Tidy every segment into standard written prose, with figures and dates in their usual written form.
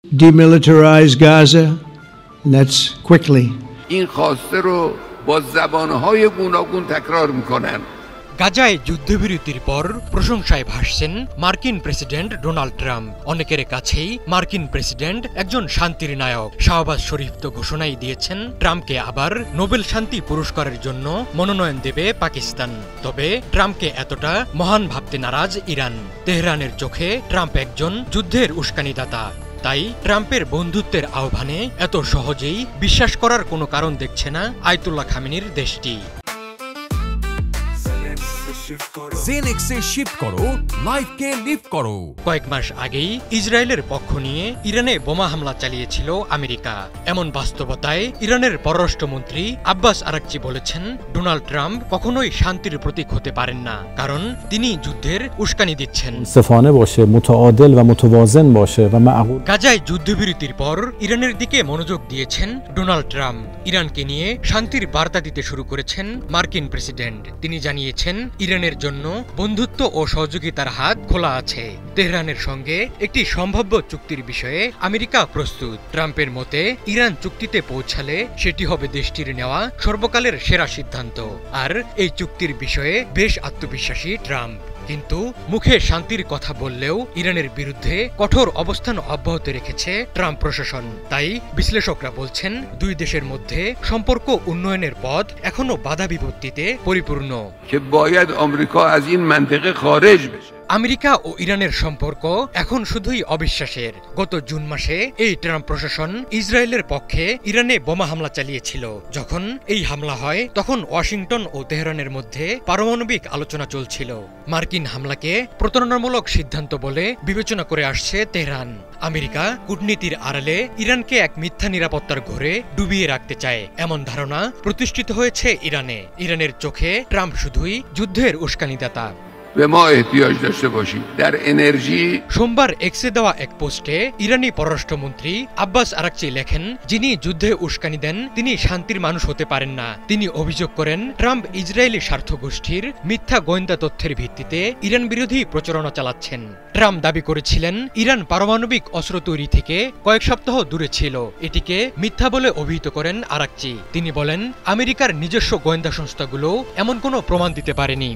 demilitarize Gaza, and that's quickly. این خواسته رو با زبانهای گوناگون تکرار میکنن। গাজায় যুদ্ধবিরতির পর প্রশংসায় ভাসছেন মার্কিন প্রেসিডেন্ট ডোনাল্ড ট্রাম্প। অনেকের কাছেই মার্কিন প্রেসিডেন্ট একজন শান্তির নায়ক। শাহবাজ শরীফ তো ঘোষণাই দিয়েছেন ট্রাম্পকে আবার নোবেল শান্তি পুরস্কারের জন্য মনোনয়ন দেবে পাকিস্তান। তবে ট্রাম্পকে এতটা মহান ভাবতে নারাজ ইরান। তেহরানের চোখে ট্রাম্প একজন যুদ্ধের উস্কানিদাতা। তাই ট্রাম্পের বন্ধুত্বের আহ্বানে এত সহজেই বিশ্বাস করার কোনো কারণ দেখছে না আয়াতুল্লাহ খামেনির দেশটি। জেনেক্সে শিফট করো, লাইফকে লিভ করো। কয়েক মাস আগেই ইসরায়েলের পক্ষ নিয়ে ইরানে বোমা হামলা চালিয়েছিল আমেরিকা। এমন বাস্তবতায় ইরানের পররাষ্ট্রমন্ত্রী আব্বাস আরাকচি বলেছেন, ডোনাল্ড ট্রাম্প কখনোই শান্তির প্রতীক হতে পারেন না, কারণ তিনি যুদ্ধের উস্কানি দিচ্ছেন। গাজায় যুদ্ধবিরতির পর ইরানের দিকে মনোযোগ দিয়েছেন ডোনাল্ড ট্রাম্প। ইরানকে নিয়ে শান্তির বার্তা দিতে শুরু করেছেন মার্কিন প্রেসিডেন্ট। তিনি জানিয়েছেন ইরানের জন্য বন্ধুত্ব ও সহযোগিতার হাত খোলা আছে। তেহরানের সঙ্গে একটি সম্ভাব্য চুক্তির বিষয়ে আমেরিকা প্রস্তুত। ট্রাম্পের মতে ইরান চুক্তিতে পৌঁছালে সেটি হবে দেশটির নেওয়া সর্বকালের সেরা সিদ্ধান্ত। আর এই চুক্তির বিষয়ে বেশ আত্মবিশ্বাসী ট্রাম্প। কিন্তু মুখে শান্তির কথা বললেও ইরানের বিরুদ্ধে কঠোর অবস্থান অব্যাহত রেখেছে ট্রাম্প প্রশাসন। তাই বিশ্লেষকরা বলছেন দুই দেশের মধ্যে সম্পর্ক উন্নয়নের পথ এখনো বাধা বিপত্তিতে পরিপূর্ণ। আমেরিকা ও ইরানের সম্পর্ক এখন শুধুই অবিশ্বাসের। গত জুন মাসে এই ট্রাম্প প্রশাসন ইসরায়েলের পক্ষে ইরানে বোমা হামলা চালিয়েছিল। যখন এই হামলা হয় তখন ওয়াশিংটন ও তেহরানের মধ্যে পারমাণবিক আলোচনা চলছিল। মার্কিন হামলাকে প্রতারণামূলক সিদ্ধান্ত বলে বিবেচনা করে আসছে তেহরান। আমেরিকা কূটনীতির আড়ালে ইরানকে এক মিথ্যা নিরাপত্তার ঘোরে ডুবিয়ে রাখতে চায়, এমন ধারণা প্রতিষ্ঠিত হয়েছে ইরানে। ইরানের চোখে ট্রাম্প শুধুই যুদ্ধের উস্কানিদাতা। সোমবার এক্সে দেওয়া এক পোস্টে ইরানি পররাষ্ট্রমন্ত্রী আব্বাস আরাকচি লেখেন, যিনি যুদ্ধে উস্কানি দেন তিনি শান্তির মানুষ হতে পারেন না। তিনি অভিযোগ করেন ট্রাম্প ইসরায়েলি স্বার্থ গোষ্ঠীর মিথ্যা গোয়েন্দা তথ্যের ভিত্তিতে ইরান বিরোধী প্রচারণা চালাচ্ছেন। ট্রাম্প দাবি করেছিলেন ইরান পারমাণবিক অস্ত্র তৈরি থেকে কয়েক সপ্তাহ দূরে ছিল। এটিকে মিথ্যা বলে অভিহিত করেন আরাকচি। তিনি বলেন, আমেরিকার নিজস্ব গোয়েন্দা সংস্থাগুলো এমন কোনো প্রমাণ দিতে পারেনি।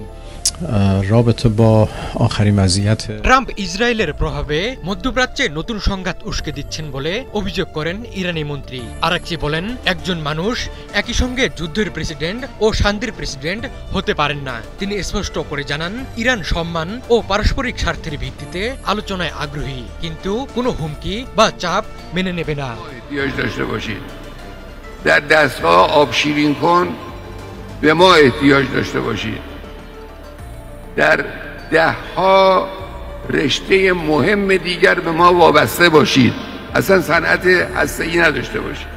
ট্রাম্প ইসরায়েলের প্রভাবে মধ্যপ্রাচ্যে নতুন সংঘাত উস্কে দিচ্ছেন বলে অভিযোগ করেন ইরানি মন্ত্রী। আরাকচি বলেন, একজন মানুষ একই সঙ্গে যুদ্ধের প্রেসিডেন্ট ও শান্তির প্রেসিডেন্ট হতে পারেন না। তিনি স্পষ্ট করে জানান, ইরান সম্মান ও পারস্পরিক স্বার্থের ভিত্তিতে আলোচনায় আগ্রহী, কিন্তু কোনো হুমকি বা চাপ মেনে নেবে না। در ده‌ها رشته مهم دیگر به ما وابسته باشید. اصلا صنعت هسته‌ای نداشته باشید.